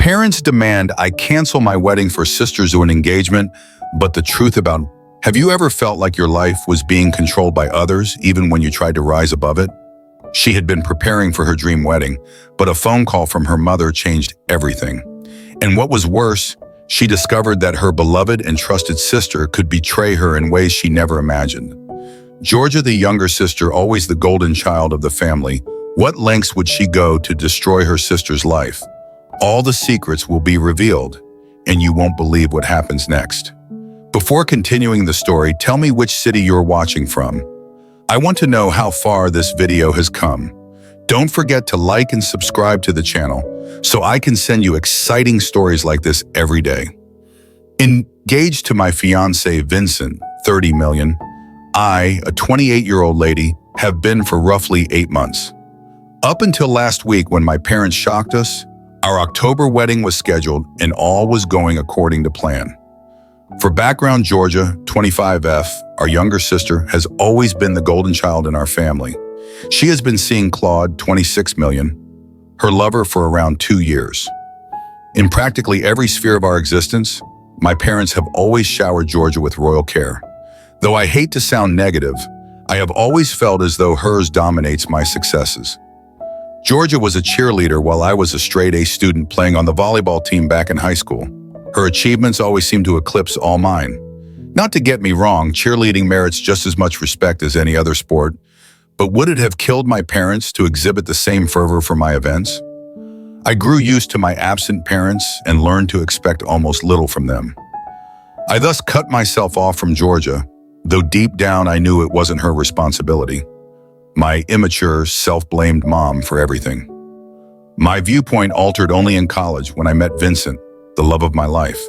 Parents demand I cancel my wedding for sisters to an engagement, but the truth about have you ever felt like your life was being controlled by others even when you tried to rise above it? She had been preparing for her dream wedding, but a phone call from her mother changed everything. And what was worse, she discovered that her beloved and trusted sister could betray her in ways she never imagined. Georgia, the younger sister, always the golden child of the family, what lengths would she go to destroy her sister's life? All the secrets will be revealed, and you won't believe what happens next. Before continuing the story, tell me which city you're watching from. I want to know how far this video has come. Don't forget to like and subscribe to the channel so I can send you exciting stories like this every day. Engaged to my fiancé Vincent, 30 million, I, a 28-year-old lady, have been for roughly 8 months. Up until last week when my parents shocked us, our October wedding was scheduled and all was going according to plan. For background, Georgia, 25F, our younger sister, has always been the golden child in our family. She has been seeing Claude, 26 million, her lover, for around 2 years. In practically every sphere of our existence, my parents have always showered Georgia with royal care. Though I hate to sound negative, I have always felt as though hers dominates my successes. Georgia was a cheerleader while I was a straight-A student playing on the volleyball team back in high school. Her achievements always seemed to eclipse all mine. Not to get me wrong, cheerleading merits just as much respect as any other sport, but would it have killed my parents to exhibit the same fervor for my events? I grew used to my absent parents and learned to expect almost little from them. I thus cut myself off from Georgia, though deep down I knew it wasn't her responsibility. My immature, self-blamed mom for everything. My viewpoint altered only in college when I met Vincent, the love of my life.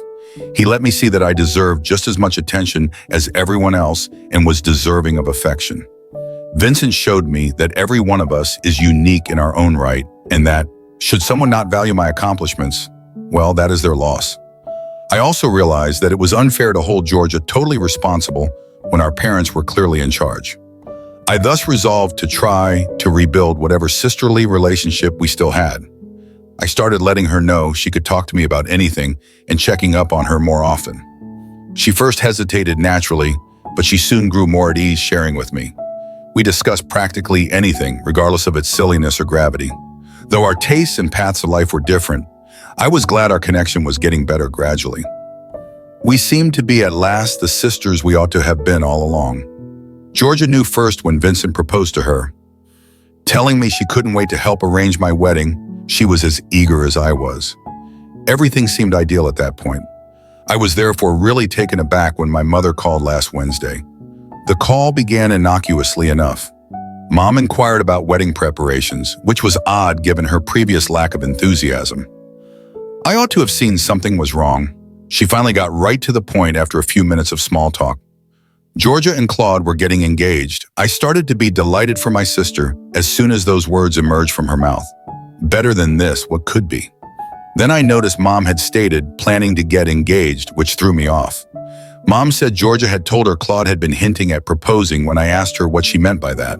He let me see that I deserved just as much attention as everyone else and was deserving of affection. Vincent showed me that every one of us is unique in our own right, and that, should someone not value my accomplishments, well, that is their loss. I also realized that it was unfair to hold Georgia totally responsible when our parents were clearly in charge. I thus resolved to try to rebuild whatever sisterly relationship we still had. I started letting her know she could talk to me about anything and checking up on her more often. She first hesitated naturally, but she soon grew more at ease sharing with me. We discussed practically anything, regardless of its silliness or gravity. Though our tastes and paths of life were different, I was glad our connection was getting better gradually. We seemed to be at last the sisters we ought to have been all along. Georgia knew first when Vincent proposed to her. Telling me she couldn't wait to help arrange my wedding, she was as eager as I was. Everything seemed ideal at that point. I was therefore really taken aback when my mother called last Wednesday. The call began innocuously enough. Mom inquired about wedding preparations, which was odd given her previous lack of enthusiasm. I ought to have seen something was wrong. She finally got right to the point after a few minutes of small talk. Georgia and Claude were getting engaged. I started to be delighted for my sister as soon as those words emerged from her mouth. Better than this, what could be? Then I noticed Mom had stated planning to get engaged, which threw me off. Mom said Georgia had told her Claude had been hinting at proposing when I asked her what she meant by that.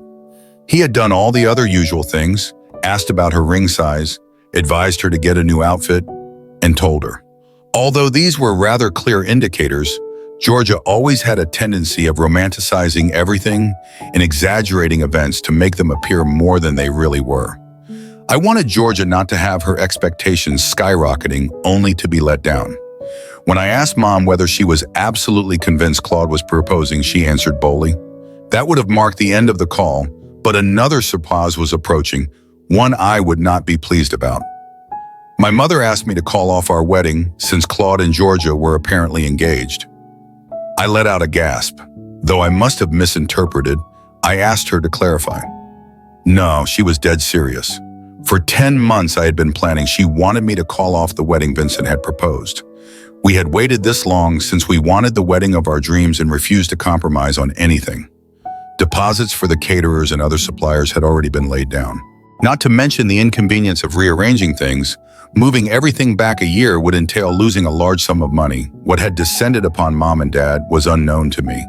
He had done all the other usual things, asked about her ring size, advised her to get a new outfit, and told her. Although these were rather clear indicators, Georgia always had a tendency of romanticizing everything and exaggerating events to make them appear more than they really were. I wanted Georgia not to have her expectations skyrocketing only to be let down. When I asked Mom whether she was absolutely convinced Claude was proposing, she answered boldly. That would have marked the end of the call, but another surprise was approaching, one I would not be pleased about. My mother asked me to call off our wedding since Claude and Georgia were apparently engaged. I let out a gasp. Though I must have misinterpreted, I asked her to clarify. No, she was dead serious. For 10 months I had been planning. She wanted me to call off the wedding Vincent had proposed. We had waited this long since we wanted the wedding of our dreams and refused to compromise on anything. Deposits for the caterers and other suppliers had already been laid down. Not to mention the inconvenience of rearranging things, moving everything back a year would entail losing a large sum of money. What had descended upon Mom and Dad was unknown to me.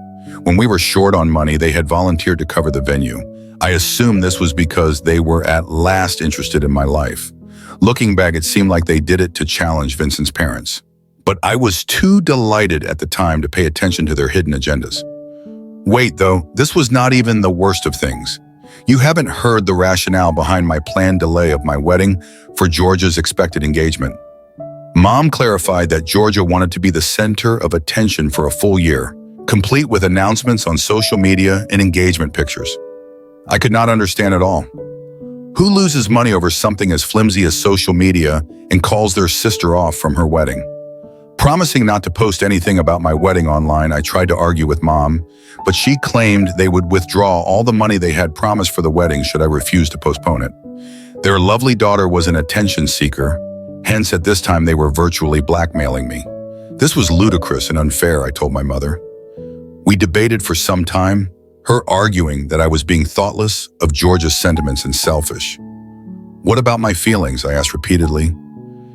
When we were short on money, they had volunteered to cover the venue. I assumed this was because they were at last interested in my life. Looking back, it seemed like they did it to challenge Vincent's parents. But I was too delighted at the time to pay attention to their hidden agendas. Wait, though, this was not even the worst of things. You haven't heard the rationale behind my planned delay of my wedding for Georgia's expected engagement. Mom clarified that Georgia wanted to be the center of attention for a full year, complete with announcements on social media and engagement pictures. I could not understand at all. Who loses money over something as flimsy as social media and calls their sister off from her wedding? Promising not to post anything about my wedding online, I tried to argue with Mom, but she claimed they would withdraw all the money they had promised for the wedding should I refuse to postpone it. Their lovely daughter was an attention seeker, hence at this time they were virtually blackmailing me. This was ludicrous and unfair, I told my mother. We debated for some time, her arguing that I was being thoughtless of Georgia's sentiments and selfish. What about my feelings? I asked repeatedly.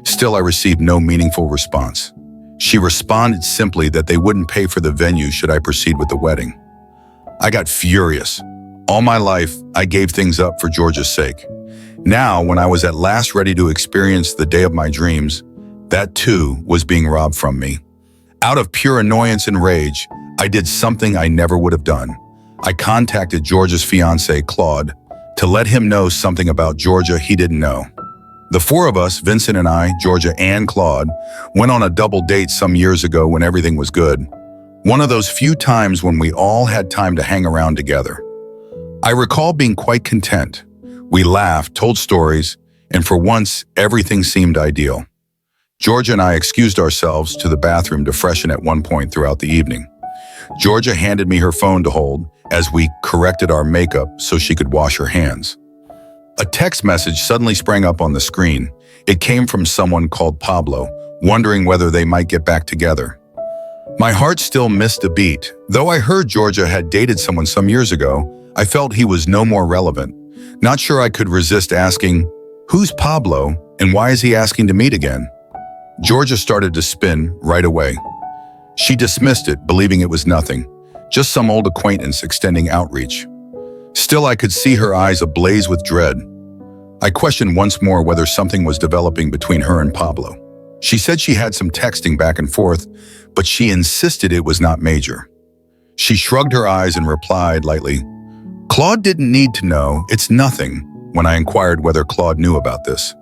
Still, I received no meaningful response. She responded simply that they wouldn't pay for the venue should I proceed with the wedding. I got furious. All my life, I gave things up for Georgia's sake. Now, when I was at last ready to experience the day of my dreams, that too was being robbed from me. Out of pure annoyance and rage, I did something I never would have done. I contacted Georgia's fiancé, Claude, to let him know something about Georgia he didn't know. The four of us, Vincent and I, Georgia and Claude, went on a double date some years ago when everything was good. One of those few times when we all had time to hang around together. I recall being quite content. We laughed, told stories, and for once, everything seemed ideal. Georgia and I excused ourselves to the bathroom to freshen at one point throughout the evening. Georgia handed me her phone to hold as we corrected our makeup so she could wash her hands. A text message suddenly sprang up on the screen. It came from someone called Pablo, wondering whether they might get back together. My heart still missed a beat. Though I heard Georgia had dated someone some years ago, I felt he was no more relevant. Not sure I could resist asking, "Who's Pablo, and why is he asking to meet again?" Georgia started to spin right away. She dismissed it, believing it was nothing, just some old acquaintance extending outreach. Still, I could see her eyes ablaze with dread. I questioned once more whether something was developing between her and Pablo. She said she had some texting back and forth, but she insisted it was not major. She shrugged her eyes and replied lightly, "Claude didn't need to know, it's nothing," when I inquired whether Claude knew about this.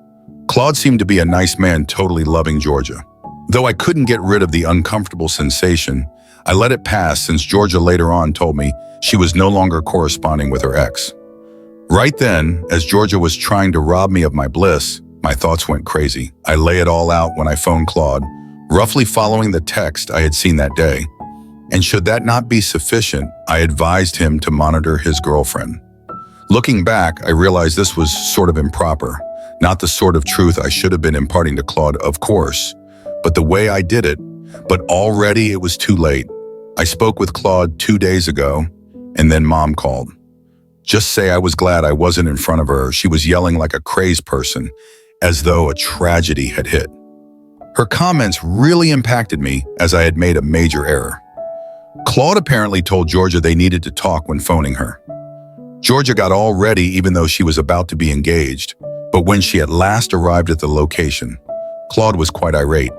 Claude seemed to be a nice man totally loving Georgia. Though I couldn't get rid of the uncomfortable sensation, I let it pass since Georgia later on told me she was no longer corresponding with her ex. Right then, as Georgia was trying to rob me of my bliss, my thoughts went crazy. I lay it all out when I phoned Claude, roughly following the text I had seen that day. And should that not be sufficient, I advised him to monitor his girlfriend. Looking back, I realized this was sort of improper, not the sort of truth I should have been imparting to Claude, of course, but the way I did it. But already it was too late. I spoke with Claude 2 days ago, and then Mom called. Just say I was glad I wasn't in front of her. She was yelling like a crazed person, as though a tragedy had hit. Her comments really impacted me as I had made a major error. Claude apparently told Georgia they needed to talk when phoning her. Georgia got all ready even though she was about to be engaged, but when she at last arrived at the location, Claude was quite irate.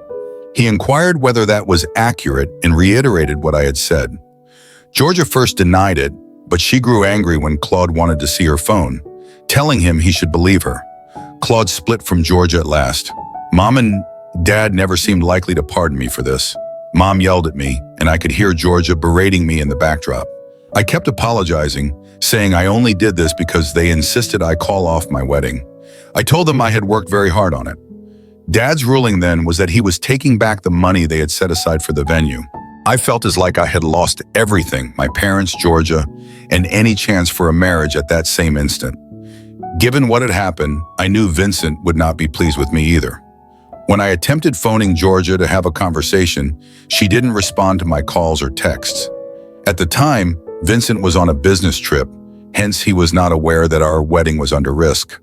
He inquired whether that was accurate and reiterated what I had said. Georgia first denied it, but she grew angry when Claude wanted to see her phone, telling him he should believe her. Claude split from Georgia at last. Mom and Dad never seemed likely to pardon me for this. Mom yelled at me, and I could hear Georgia berating me in the backdrop. I kept apologizing, saying I only did this because they insisted I call off my wedding. I told them I had worked very hard on it. Dad's ruling then was that he was taking back the money they had set aside for the venue. I felt as like I had lost everything, my parents, Georgia, and any chance for a marriage at that same instant. Given what had happened, I knew Vincent would not be pleased with me either. When I attempted phoning Georgia to have a conversation, she didn't respond to my calls or texts. At the time, Vincent was on a business trip, hence he was not aware that our wedding was under risk,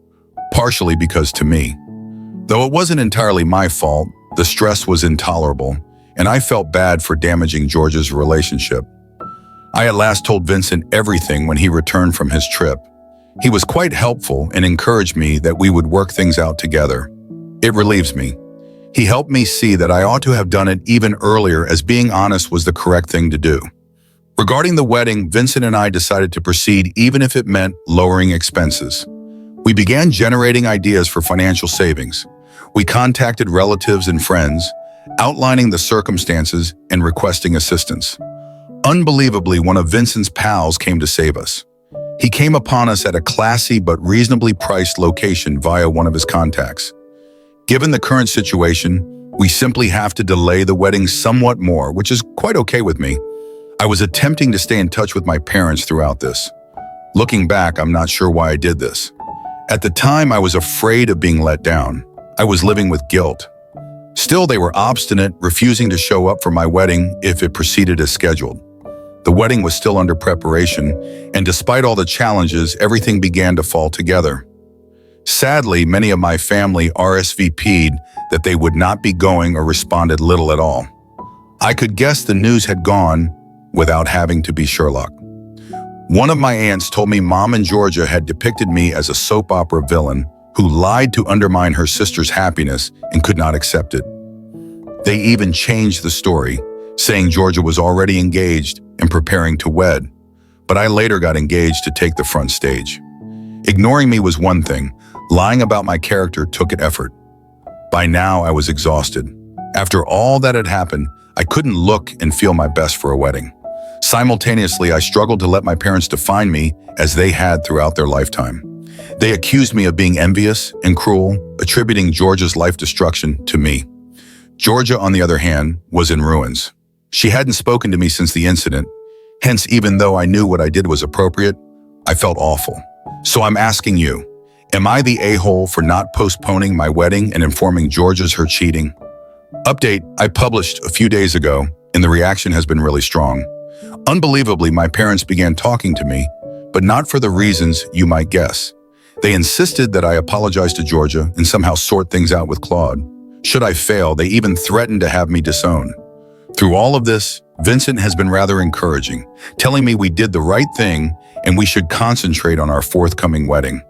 partially because to me. Though it wasn't entirely my fault, the stress was intolerable, and I felt bad for damaging Georgia's relationship. I at last told Vincent everything when he returned from his trip. He was quite helpful and encouraged me that we would work things out together. It relieves me. He helped me see that I ought to have done it even earlier, as being honest was the correct thing to do. Regarding the wedding, Vincent and I decided to proceed even if it meant lowering expenses. We began generating ideas for financial savings. We contacted relatives and friends, outlining the circumstances and requesting assistance. Unbelievably, one of Vincent's pals came to save us. He came upon us at a classy but reasonably priced location via one of his contacts. Given the current situation, we simply have to delay the wedding somewhat more, which is quite okay with me. I was attempting to stay in touch with my parents throughout this. Looking back, I'm not sure why I did this. At the time, I was afraid of being let down. I was living with guilt. Still, they were obstinate, refusing to show up for my wedding if it proceeded as scheduled. The wedding was still under preparation, and despite all the challenges, everything began to fall together. Sadly, many of my family RSVP'd that they would not be going or responded little at all. I could guess the news had gone without having to be Sherlock. One of my aunts told me Mom in Georgia had depicted me as a soap opera villain who lied to undermine her sister's happiness and could not accept it. They even changed the story, saying Georgia was already engaged and preparing to wed, but I later got engaged to take the front stage. Ignoring me was one thing. Lying about my character took an effort. By now, I was exhausted. After all that had happened, I couldn't look and feel my best for a wedding. Simultaneously, I struggled to let my parents define me as they had throughout their lifetime. They accused me of being envious and cruel, attributing Georgia's life destruction to me. Georgia, on the other hand, was in ruins. She hadn't spoken to me since the incident. Hence, even though I knew what I did was appropriate, I felt awful. So I'm asking you, am I the a-hole for not postponing my wedding and informing Georgia's her cheating? Update I published a few days ago, and the reaction has been really strong. Unbelievably, my parents began talking to me, but not for the reasons you might guess. They insisted that I apologize to Georgia and somehow sort things out with Claude. Should I fail, they even threatened to have me disown. Through all of this, Vincent has been rather encouraging, telling me we did the right thing and we should concentrate on our forthcoming wedding.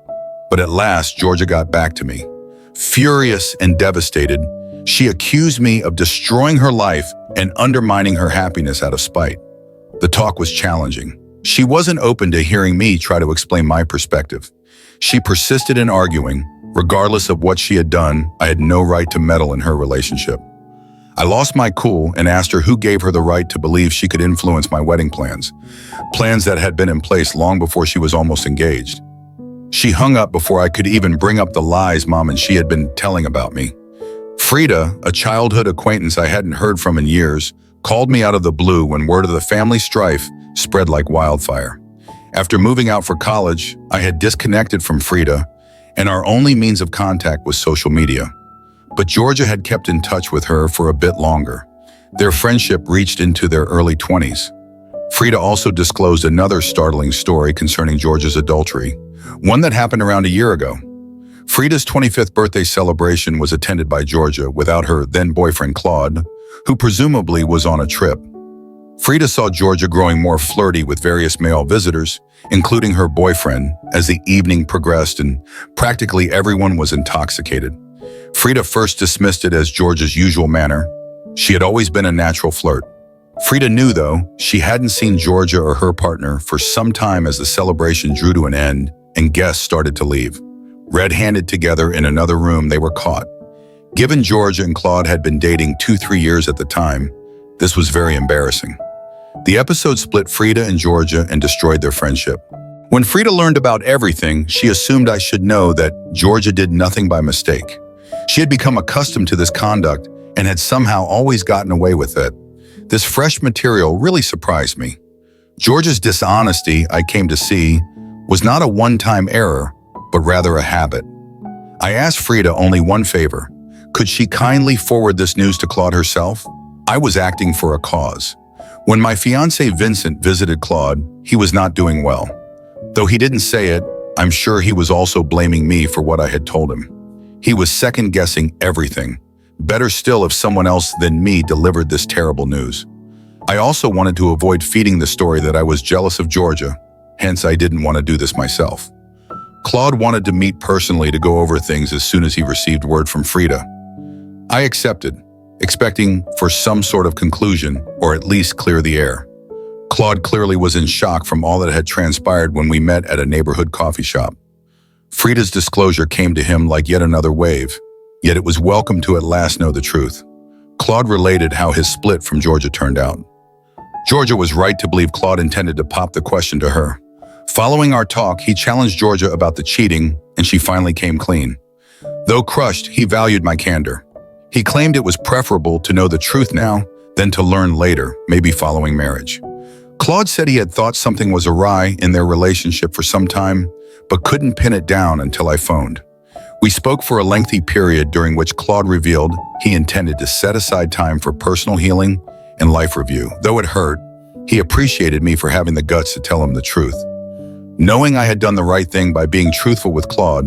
But at last, Georgia got back to me. Furious and devastated, she accused me of destroying her life and undermining her happiness out of spite. The talk was challenging. She wasn't open to hearing me try to explain my perspective. She persisted in arguing. Regardless of what she had done, I had no right to meddle in her relationship. I lost my cool and asked her who gave her the right to believe she could influence my wedding plans that had been in place long before she was almost engaged. She hung up before I could even bring up the lies Mom and she had been telling about me. Frida, a childhood acquaintance I hadn't heard from in years, called me out of the blue when word of the family strife spread like wildfire. After moving out for college, I had disconnected from Frida, and our only means of contact was social media. But Georgia had kept in touch with her for a bit longer. Their friendship reached into their early 20s. Frida also disclosed another startling story concerning Georgia's adultery, one that happened around a year ago. Frida's 25th birthday celebration was attended by Georgia without her then-boyfriend Claude, who presumably was on a trip. Frida saw Georgia growing more flirty with various male visitors, including her boyfriend, as the evening progressed and practically everyone was intoxicated. Frida first dismissed it as Georgia's usual manner. She had always been a natural flirt. Frida knew, though, she hadn't seen Georgia or her partner for some time as the celebration drew to an end and guests started to leave. Red-handed together in another room, they were caught. Given Georgia and Claude had been dating 2-3 years at the time, this was very embarrassing. The episode split Frida and Georgia and destroyed their friendship. When Frida learned about everything, she assumed I should know that Georgia did nothing by mistake. She had become accustomed to this conduct and had somehow always gotten away with it. This fresh material really surprised me. Georgia's dishonesty, I came to see, was not a one-time error, but rather a habit. I asked Frida only one favor. Could she kindly forward this news to Claude herself? I was acting for a cause. When my fiancé Vincent visited Claude, he was not doing well. Though he didn't say it, I'm sure he was also blaming me for what I had told him. He was second-guessing everything. Better still if someone else than me delivered this terrible news. I also wanted to avoid feeding the story that I was jealous of Georgia, hence I didn't want to do this myself. Claude wanted to meet personally to go over things as soon as he received word from Frida. I accepted, expecting for some sort of conclusion, or at least clear the air. Claude clearly was in shock from all that had transpired when we met at a neighborhood coffee shop. Frida's disclosure came to him like yet another wave, yet it was welcome to at last know the truth. Claude related how his split from Georgia turned out. Georgia was right to believe Claude intended to pop the question to her. Following our talk, he challenged Georgia about the cheating, and she finally came clean. Though crushed, he valued my candor. He claimed it was preferable to know the truth now than to learn later, maybe following marriage. Claude said he had thought something was awry in their relationship for some time, but couldn't pin it down until I phoned. We spoke for a lengthy period during which Claude revealed he intended to set aside time for personal healing and life review. Though it hurt, he appreciated me for having the guts to tell him the truth. Knowing I had done the right thing by being truthful with Claude,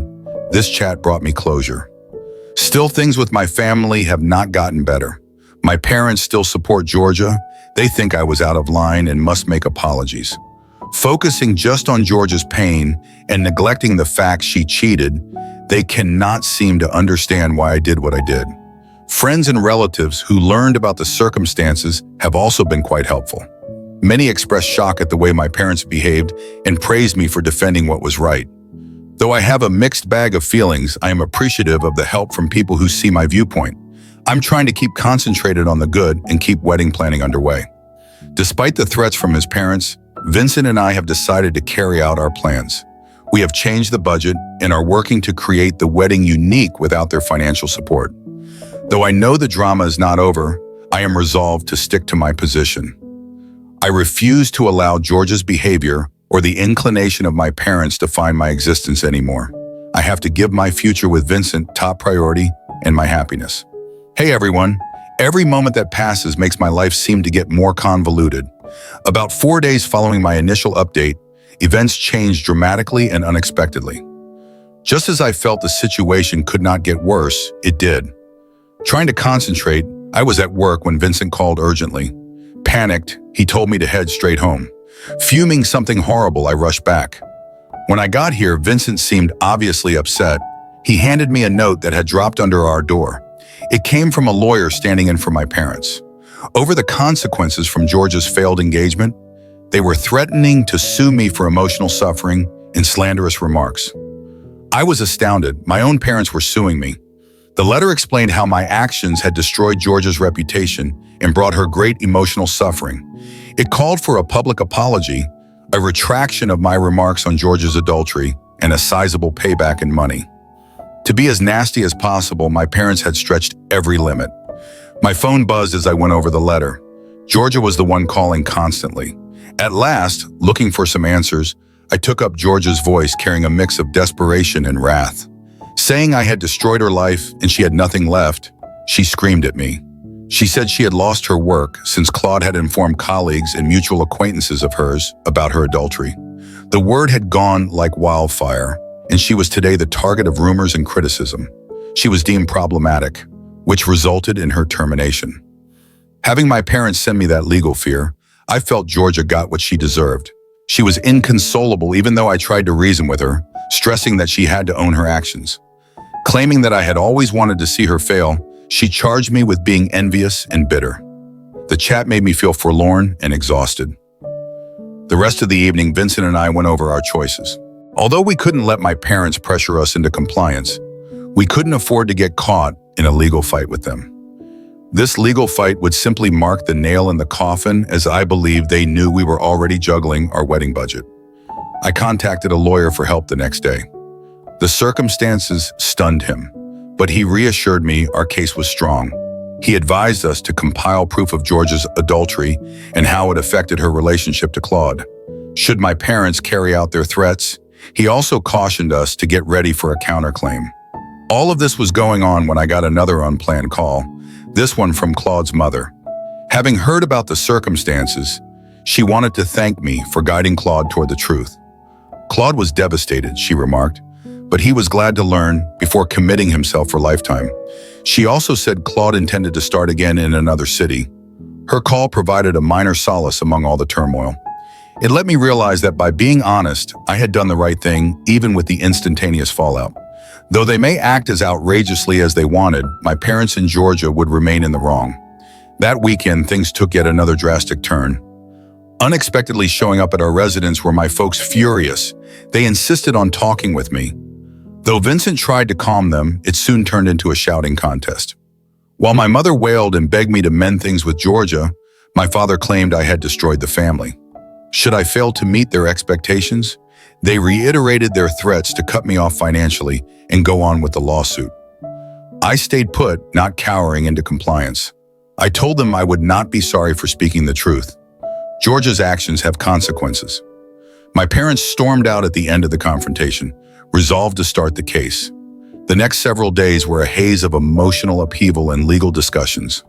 this chat brought me closure. Still, things with my family have not gotten better. My parents still support Georgia. They think I was out of line and must make apologies. Focusing just on Georgia's pain and neglecting the fact she cheated, they cannot seem to understand why I did what I did. Friends and relatives who learned about the circumstances have also been quite helpful. Many expressed shock at the way my parents behaved and praised me for defending what was right. Though I have a mixed bag of feelings, I am appreciative of the help from people who see my viewpoint. I'm trying to keep concentrated on the good and keep wedding planning underway. Despite the threats from his parents, Vincent and I have decided to carry out our plans. We have changed the budget and are working to create the wedding unique without their financial support. Though I know the drama is not over, I am resolved to stick to my position. I refuse to allow Georgia's behavior or the inclination of my parents define my existence anymore. I have to give my future with Vincent top priority and my happiness. Hey everyone, every moment that passes makes my life seem to get more convoluted. About 4 days following my initial update, events changed dramatically and unexpectedly. Just as I felt the situation could not get worse, it did. Trying to concentrate, I was at work when Vincent called urgently. Panicked, he told me to head straight home. Fuming something horrible, I rushed back. When I got here, Vincent seemed obviously upset. He handed me a note that had dropped under our door. It came from a lawyer standing in for my parents. Over the consequences from Georgia's failed engagement, they were threatening to sue me for emotional suffering and slanderous remarks. I was astounded. My own parents were suing me. The letter explained how my actions had destroyed Georgia's reputation and brought her great emotional suffering. It called for a public apology, a retraction of my remarks on Georgia's adultery, and a sizable payback in money. To be as nasty as possible, my parents had stretched every limit. My phone buzzed as I went over the letter. Georgia was the one calling constantly. At last, looking for some answers, I took up Georgia's voice carrying a mix of desperation and wrath. Saying I had destroyed her life and she had nothing left, she screamed at me. She said she had lost her work since Claude had informed colleagues and mutual acquaintances of hers about her adultery. The word had gone like wildfire, and she was today the target of rumors and criticism. She was deemed problematic, which resulted in her termination. Having my parents send me that legal fear, I felt Georgia got what she deserved. She was inconsolable even though I tried to reason with her, stressing that she had to own her actions. Claiming that I had always wanted to see her fail, she charged me with being envious and bitter. The chat made me feel forlorn and exhausted. The rest of the evening, Vincent and I went over our choices. Although we couldn't let my parents pressure us into compliance, we couldn't afford to get caught in a legal fight with them. This legal fight would simply mark the nail in the coffin, as I believe they knew we were already juggling our wedding budget. I contacted a lawyer for help the next day. The circumstances stunned him, but he reassured me our case was strong. He advised us to compile proof of Georgia's adultery and how it affected her relationship to Claude. Should my parents carry out their threats, he also cautioned us to get ready for a counterclaim. All of this was going on when I got another unplanned call, this one from Claude's mother. Having heard about the circumstances, she wanted to thank me for guiding Claude toward the truth. Claude was devastated, she remarked, but he was glad to learn before committing himself for a lifetime. She also said Claude intended to start again in another city. Her call provided a minor solace among all the turmoil. It let me realize that by being honest, I had done the right thing, even with the instantaneous fallout. Though they may act as outrageously as they wanted, my parents in Georgia would remain in the wrong. That weekend, things took yet another drastic turn. Unexpectedly showing up at our residence were my folks furious. They insisted on talking with me. Though Vincent tried to calm them, it soon turned into a shouting contest. While my mother wailed and begged me to mend things with Georgia, my father claimed I had destroyed the family. Should I fail to meet their expectations, they reiterated their threats to cut me off financially and go on with the lawsuit. I stayed put, not cowering into compliance. I told them I would not be sorry for speaking the truth. Georgia's actions have consequences. My parents stormed out at the end of the confrontation, resolved to start the case. The next several days were a haze of emotional upheaval and legal discussions.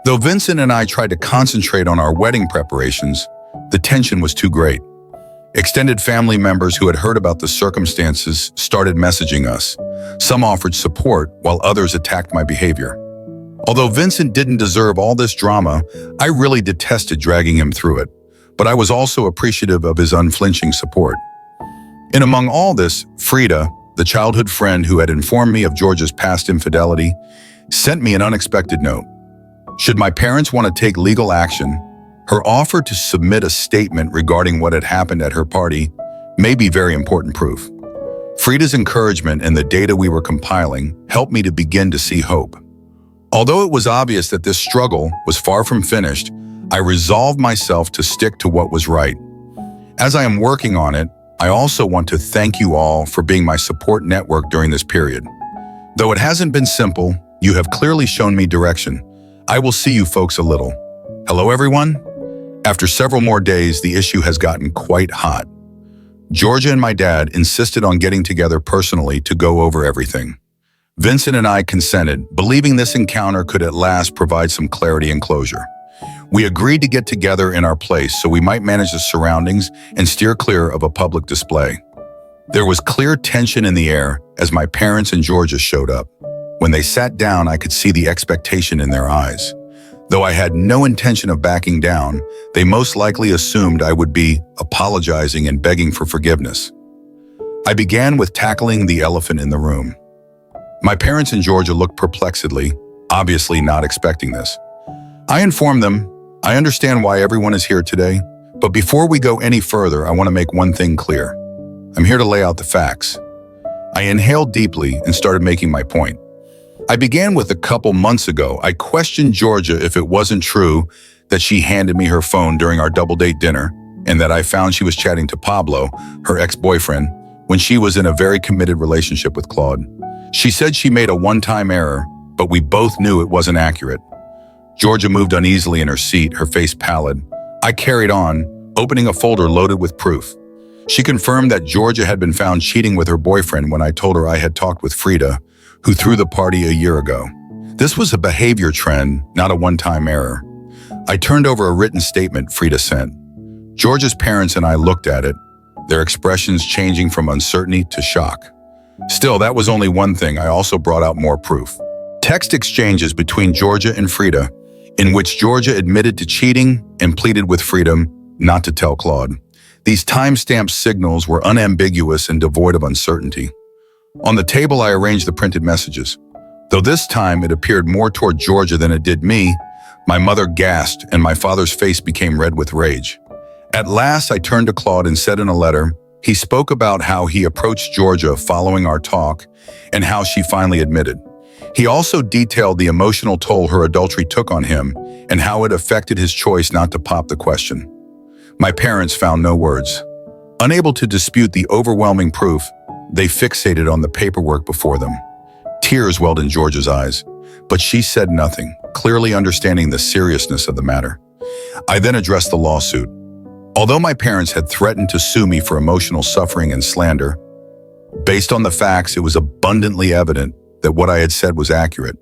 Though Vincent and I tried to concentrate on our wedding preparations, the tension was too great. Extended family members who had heard about the circumstances started messaging us. Some offered support, while others attacked my behavior. Although Vincent didn't deserve all this drama, I really detested dragging him through it, but I was also appreciative of his unflinching support. And among all this, Frida, the childhood friend who had informed me of Georgia's past infidelity, sent me an unexpected note. Should my parents want to take legal action, her offer to submit a statement regarding what had happened at her party may be very important proof. Frida's encouragement and the data we were compiling helped me to begin to see hope. Although it was obvious that this struggle was far from finished, I resolved myself to stick to what was right. As I am working on it, I also want to thank you all for being my support network during this period. Though it hasn't been simple, you have clearly shown me direction. I will see you folks a little. Hello, everyone? After several more days, the issue has gotten quite hot. Georgia and my dad insisted on getting together personally to go over everything. Vincent and I consented, believing this encounter could at last provide some clarity and closure. We agreed to get together in our place so we might manage the surroundings and steer clear of a public display. There was clear tension in the air as my parents and Georgia showed up. When they sat down, I could see the expectation in their eyes. Though I had no intention of backing down, they most likely assumed I would be apologizing and begging for forgiveness. I began with tackling the elephant in the room. My parents in Georgia looked perplexedly, obviously not expecting this. I informed them, I understand why everyone is here today, but before we go any further, I want to make one thing clear. I'm here to lay out the facts. I inhaled deeply and started making my point. I began with a couple months ago. I questioned Georgia if it wasn't true that she handed me her phone during our double-date dinner and that I found she was chatting to Pablo, her ex-boyfriend, when she was in a very committed relationship with Claude. She said she made a one-time error, but we both knew it wasn't accurate. Georgia moved uneasily in her seat, her face pallid. I carried on, opening a folder loaded with proof. She confirmed that Georgia had been found cheating with her boyfriend when I told her I had talked with Frida, who threw the party a year ago. This was a behavior trend, not a one-time error. I turned over a written statement Frida sent. Georgia's parents and I looked at it, their expressions changing from uncertainty to shock. Still, that was only one thing. I also brought out more proof. Text exchanges between Georgia and Frida, in which Georgia admitted to cheating and pleaded with Frida not to tell Claude. These time-stamped signals were unambiguous and devoid of uncertainty. On the table, I arranged the printed messages. Though this time it appeared more toward Georgia than it did me, my mother gasped and my father's face became red with rage. At last, I turned to Claude and said in a letter, he spoke about how he approached Georgia following our talk and how she finally admitted. He also detailed the emotional toll her adultery took on him and how it affected his choice not to pop the question. My parents found no words. Unable to dispute the overwhelming proof, they fixated on the paperwork before them. Tears welled in Georgia's eyes, but she said nothing, clearly understanding the seriousness of the matter. I then addressed the lawsuit. Although my parents had threatened to sue me for emotional suffering and slander, based on the facts, it was abundantly evident that what I had said was accurate.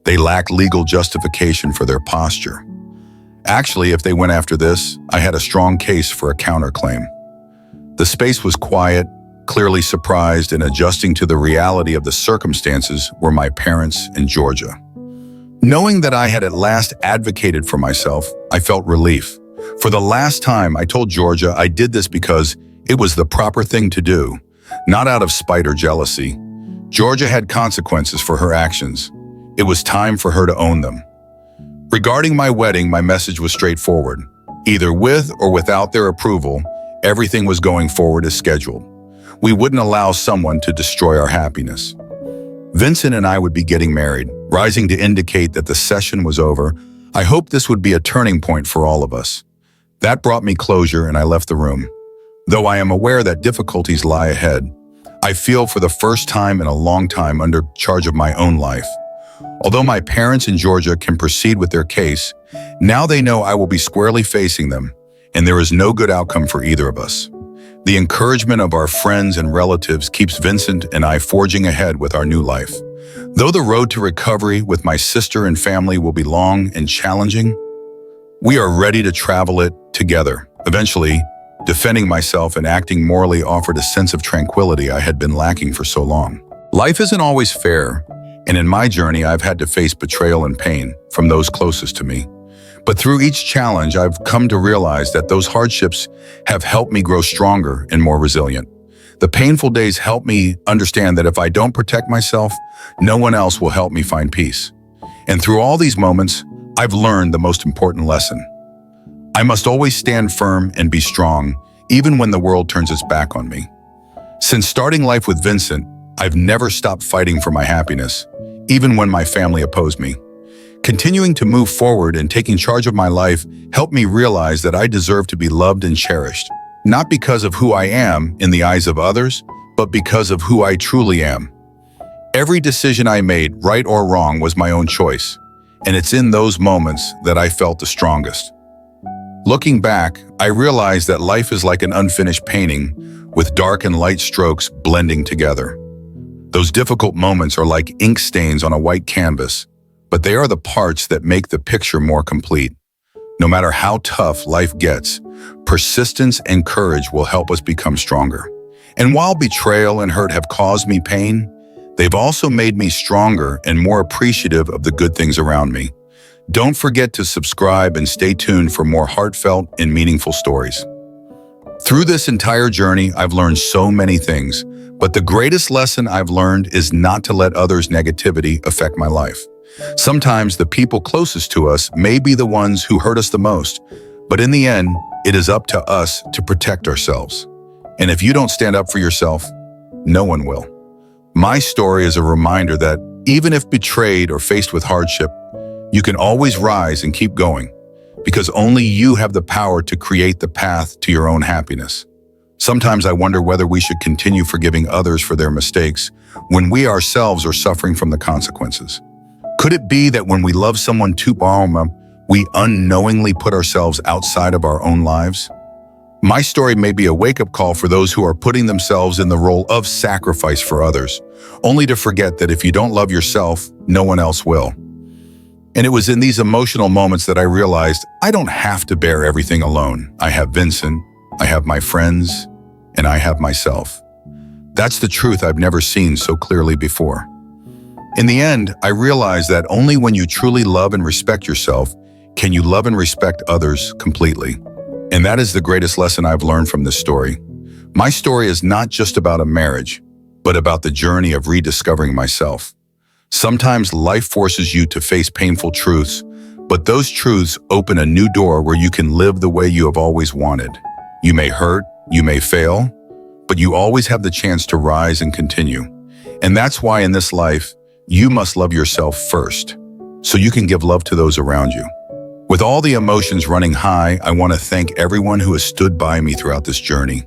They lacked legal justification for their posture. Actually, if they went after this, I had a strong case for a counterclaim. The space was quiet, clearly surprised and adjusting to the reality of the circumstances were my parents and Georgia. Knowing that I had at last advocated for myself, I felt relief. For the last time, I told Georgia I did this because it was the proper thing to do, not out of spite or jealousy. Georgia had consequences for her actions. It was time for her to own them. Regarding my wedding, my message was straightforward. Either with or without their approval, everything was going forward as scheduled. We wouldn't allow someone to destroy our happiness. Vincent and I would be getting married, rising to indicate that the session was over. I hoped this would be a turning point for all of us. That brought me closure and I left the room. Though I am aware that difficulties lie ahead, I feel for the first time in a long time under charge of my own life. Although my parents in Georgia can proceed with their case, now they know I will be squarely facing them, and there is no good outcome for either of us. The encouragement of our friends and relatives keeps Vincent and I forging ahead with our new life. Though the road to recovery with my sister and family will be long and challenging, we are ready to travel it together. Eventually, defending myself and acting morally offered a sense of tranquility I had been lacking for so long. Life isn't always fair, and in my journey, I've had to face betrayal and pain from those closest to me. But through each challenge, I've come to realize that those hardships have helped me grow stronger and more resilient. The painful days help me understand that if I don't protect myself, no one else will help me find peace. And through all these moments, I've learned the most important lesson. I must always stand firm and be strong, even when the world turns its back on me. Since starting life with Vincent, I've never stopped fighting for my happiness, even when my family opposed me. Continuing to move forward and taking charge of my life helped me realize that I deserve to be loved and cherished, not because of who I am in the eyes of others, but because of who I truly am. Every decision I made, right or wrong, was my own choice, and it's in those moments that I felt the strongest. Looking back, I realized that life is like an unfinished painting with dark and light strokes blending together. Those difficult moments are like ink stains on a white canvas, but they are the parts that make the picture more complete. No matter how tough life gets, persistence and courage will help us become stronger. And while betrayal and hurt have caused me pain, they've also made me stronger and more appreciative of the good things around me. Don't forget to subscribe and stay tuned for more heartfelt and meaningful stories. Through this entire journey, I've learned so many things, but the greatest lesson I've learned is not to let others' negativity affect my life. Sometimes the people closest to us may be the ones who hurt us the most, but in the end, it is up to us to protect ourselves. And if you don't stand up for yourself, no one will. My story is a reminder that even if betrayed or faced with hardship, you can always rise and keep going, because only you have the power to create the path to your own happiness. Sometimes I wonder whether we should continue forgiving others for their mistakes when we ourselves are suffering from the consequences. Could it be that when we love someone too much, we unknowingly put ourselves outside of our own lives? My story may be a wake-up call for those who are putting themselves in the role of sacrifice for others, only to forget that if you don't love yourself, no one else will. And it was in these emotional moments that I realized I don't have to bear everything alone. I have Vincent, I have my friends, and I have myself. That's the truth I've never seen so clearly before. In the end, I realized that only when you truly love and respect yourself can you love and respect others completely. And that is the greatest lesson I've learned from this story. My story is not just about a marriage, but about the journey of rediscovering myself. Sometimes life forces you to face painful truths, but those truths open a new door where you can live the way you have always wanted. You may hurt, you may fail, but you always have the chance to rise and continue. And that's why in this life, you must love yourself first, so you can give love to those around you. With all the emotions running high, I want to thank everyone who has stood by me throughout this journey.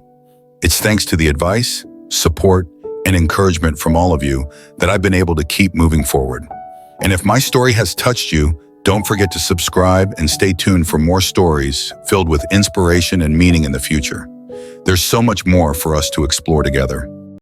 It's thanks to the advice, support, and encouragement from all of you that I've been able to keep moving forward. And if my story has touched you, don't forget to subscribe and stay tuned for more stories filled with inspiration and meaning in the future. There's so much more for us to explore together.